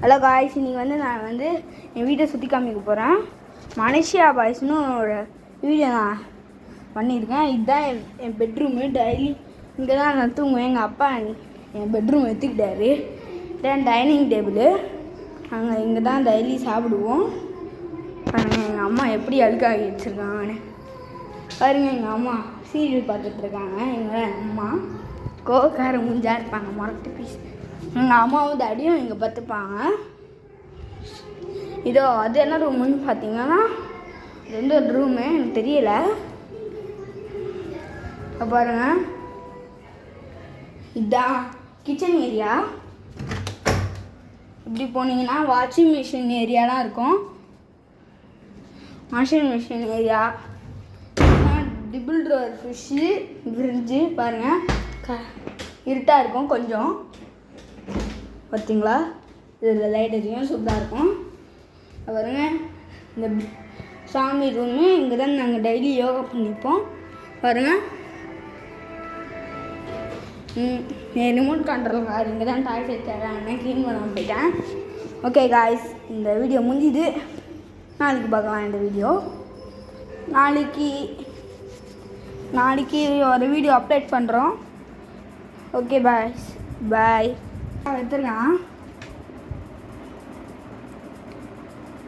Hello guys, இன்றைக்கி நான் என் வீட்டை சுற்றி காமிக்க போகிறேன். மலேசியா பாய்ஸ்னு ஒரு வீடியோ நான் பண்ணியிருக்கேன். இதுதான் என் பெட்ரூமு. டெய்லி இங்கே தான் நான் தூங்குவேன். எங்கள் அப்பா என் பெட்ரூம் எடுத்துக்கிட்டாரு. இதான் டைனிங் டேபிள். நாங்கள் இங்கே தான் டெய்லி சாப்பிடுவோம். பாருங்கள் எங்கள் அம்மா எப்படி அழுக்காகி வச்சுருக்காங்கன்னு. பாருங்கள் எங்கள் அம்மா சீரியல் பார்த்துட்ருக்காங்க. எங்கள் அம்மா கோக்கார முடிஞ்சாக இருப்பாங்க, முரட்டு பீஸ். எங்கள் அம்மாவும் டாடியும் இங்கே பார்த்துப்பாங்க. இதோ அது என்ன ரூமுன்னு பார்த்தீங்கன்னா, இது ஒரு ரூமு, எனக்கு தெரியல. பாருங்க, இதுதான் கிச்சன் ஏரியா. இப்படி போனீங்கன்னா வாஷிங் மிஷின் ஏரியாலாம் இருக்கும். Washing machine area, டிபிள் door fridge, fridge பாருங்கள், இருட்டாக இருக்கும் கொஞ்சம். பார்த்தீங்களா, இதில் லைட் எரியும், சூப்பராக இருக்கும். பாருங்க, இந்த சாமி ரூமு. இங்கே தான் நாங்கள் டெய்லி யோகா பண்ணிப்போம். பாருங்கள், என் ரிமோட் கண்ட்ரோல் கார் இங்கே தான் டாய்ஸ் வச்சாங்க, க்ளீன் பண்ண போயிட்டேன். ஓகே காய்ஸ், இந்த வீடியோ முடிஞ்சுது. நாளைக்கு பார்க்கலாம் இந்த வீடியோ. நாளைக்கு ஒரு வீடியோ அப்டேட் பண்ணுறோம். ஓகே பாய்ஸ், பாய். எடுத்துருக்கேன்.